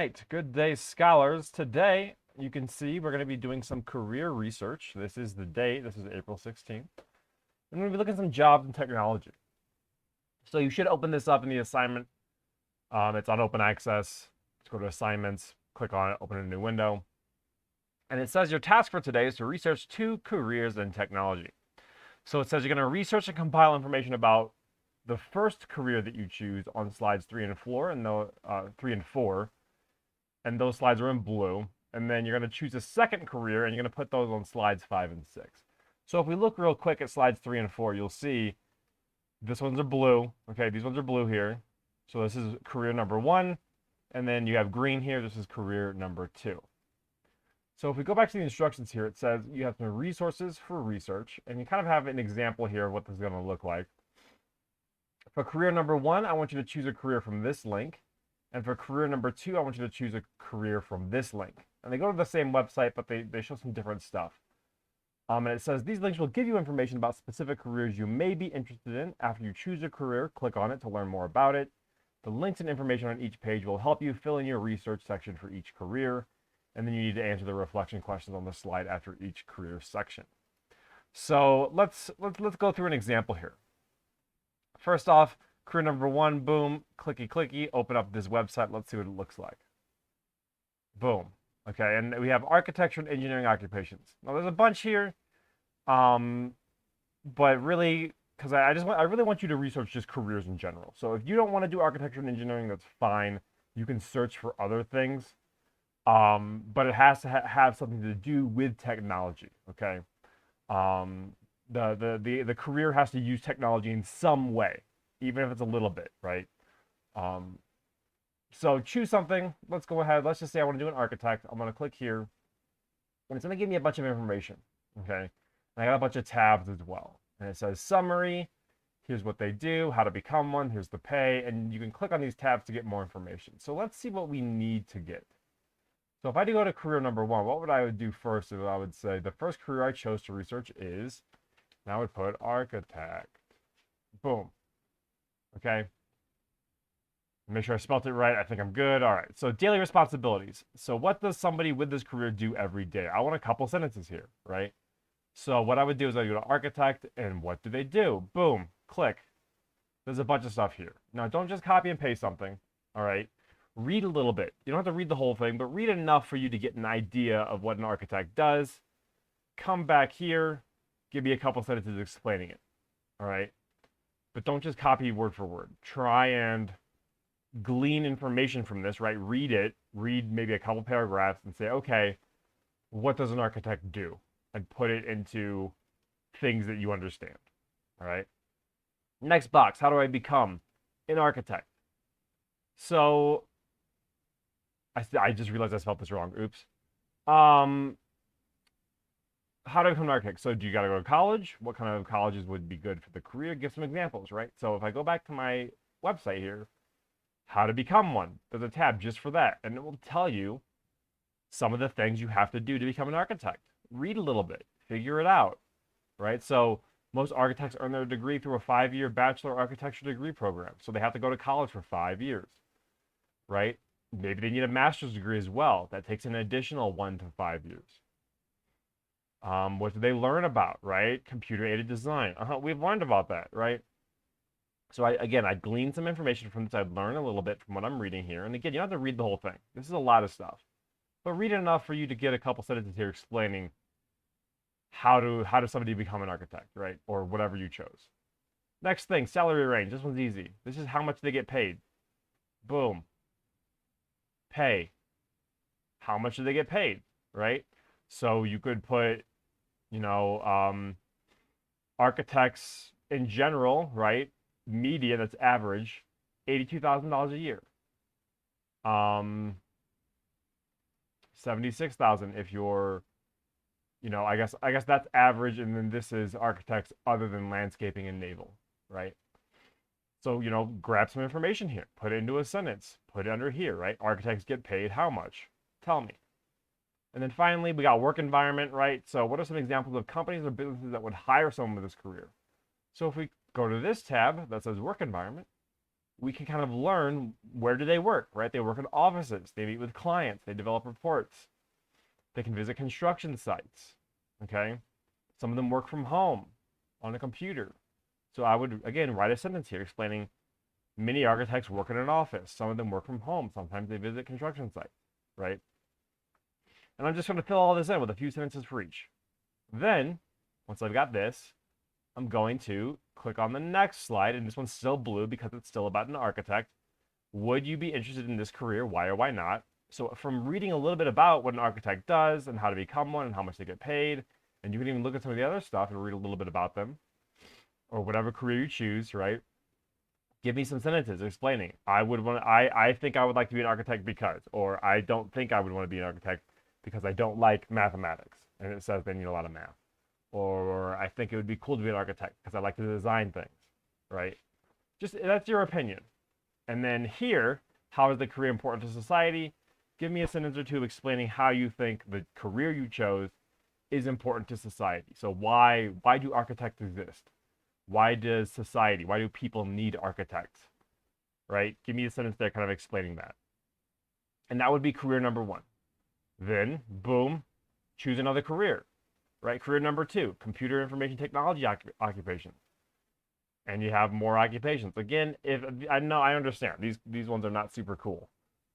right, good day, scholars. Today, you can see we're going to be doing some career research. This is the date, this is April 16th. And we're going to be looking at some jobs and technology. So you should open this up in the assignment. It's on open access. Let's go to assignments, click on it, open a new window. And it says your task for today is to research 2 careers in technology. So it says you're going to research and compile information about the first career that you choose on slides 3 and 4, and 3 and 4, and those slides are in blue. And then you're going to choose a second career, and you're going to put those on slides 5 and 6. So if we look real quick at slides 3 and 4, you'll see this ones are blue. Okay, these ones are blue here. So this is career number 1, and then you have green here. This is career number 2. So if we go back to the instructions here, it says you have some resources for research, and you kind of have an example here of what this is going to look like. For career number 1, I want you to choose a career from this link. And for career number 2, I want you to choose a career from this link. And they go to the same website, but they show some different stuff. And it says these links will give you information about specific careers you may be interested in. After you choose a career, click on it to learn more about it. The links and information on each page will help you fill in your research section for each career. And then you need to answer the reflection questions on the slide after each career section. So let's go through an example here. First off, career number 1, boom, clicky clicky, open up this website. Let's see what it looks like. Boom. Okay, and we have architecture and engineering occupations. Now there's a bunch here, but really, because I really want you to research just careers in general. So if you don't want to do architecture and engineering, that's fine. You can search for other things, but it has to have something to do with technology. Okay, the career has to use technology in some way, even if it's a little bit, right? So choose something. Let's go ahead. Let's just say I want to do an architect. I'm going to click here, and it's going to give me a bunch of information, okay? And I got a bunch of tabs as well. And it says summary. Here's what they do, how to become one. Here's the pay. And you can click on these tabs to get more information. So let's see what we need to get. So if I do go to career number 1, what would I do first? Is I would say the first career I chose to research is, and I would put architect. Boom. Okay. Make sure I spelled it right. I think I'm good. All right. So daily responsibilities. So what does somebody with this career do every day? I want a couple sentences here, right? So what I would do is I go to architect, and what do they do? Boom. Click. There's a bunch of stuff here. Now, don't just copy and paste something. All right. Read a little bit. You don't have to read the whole thing, but read enough for you to get an idea of what an architect does. Come back here. Give me a couple sentences explaining it. All right. But don't just copy word for word. Try and glean information from this, right? Read it, read maybe a couple paragraphs and say, okay, what does an architect do? And put it into things that you understand, all right? Next box, how do I become an architect? So, I just realized I spelled this wrong, oops. How do I become an architect? So do you gotta go to college? What kind of colleges would be good for the career? Give some examples, right? So if I go back to my website here, how to become one. There's a tab just for that. And it will tell you some of the things you have to do to become an architect. Read a little bit. Figure it out. Right? So most architects earn their degree through a 5-year bachelor architecture degree program. So they have to go to college for 5 years. Right? Maybe they need a master's degree as well. That takes an additional 1 to 5 years. What do they learn about? Right? Computer-aided design. We've learned about that, right? So I gleaned some information from this. I'd learn a little bit from what I'm reading here. And again, you don't have to read the whole thing. This is a lot of stuff. But read it enough for you to get a couple sentences here explaining how does somebody become an architect, right? Or whatever you chose. Next thing, salary range. This one's easy. This is how much they get paid. Boom. Pay. How much do they get paid, right? So you could put, architects in general, right? Median, that's average, $82,000 a year. 76,000 if you're, I guess that's average, and then this is architects other than landscaping and naval, right? So, grab some information here, put it into a sentence, put it under here, right? Architects get paid how much? Tell me. And then finally, we got work environment, right? So what are some examples of companies or businesses that would hire someone with this career? So if we go to this tab that says work environment, we can kind of learn where do they work, right? They work in offices, they meet with clients, they develop reports, they can visit construction sites, okay? Some of them work from home on a computer. So I would, again, write a sentence here explaining many architects work in an office. Some of them work from home. Sometimes they visit construction sites, right? And I'm just going to fill all this in with a few sentences for each. Then, once I've got this, I'm going to click on the next slide, and this one's still blue because it's still about an architect. Would you be interested in this career? Why or why not? So from reading a little bit about what an architect does and how to become one and how much they get paid, and you can even look at some of the other stuff and read a little bit about them, or whatever career you choose, right? Give me some sentences explaining. I think I would like to be an architect because, or I don't think I would want to be an architect because I don't like mathematics. And it says they need a lot of math. Or I think it would be cool to be an architect because I like to design things, right? Just that's your opinion. And then here, how is the career important to society? Give me a sentence or two explaining how you think the career you chose is important to society. So why do architects exist? Why does society, why do people need architects? Right? Give me a sentence there kind of explaining that. And that would be career number one. Then, boom, choose another career. Right? Career number two, computer information technology occupation. And you have more occupations. Again, if I know I understand these ones are not super cool,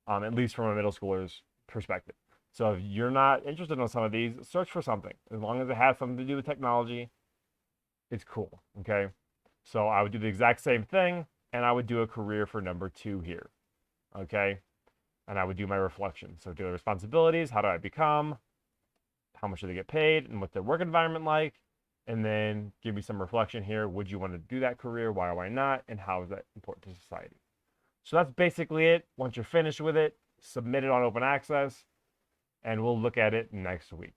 at least from a middle schooler's perspective. So if you're not interested in some of these, search for something. As long as it has something to do with technology, it's cool. Okay. So I would do the exact same thing, and I would do a career for number two here. Okay. And I would do my reflection. So do the responsibilities, how do I become, how much do they get paid, and what's their work environment like? And then give me some reflection here. Would you want to do that career? Why or why not? And how is that important to society? So that's basically it. Once you're finished with it, submit it on open access, and we'll look at it next week.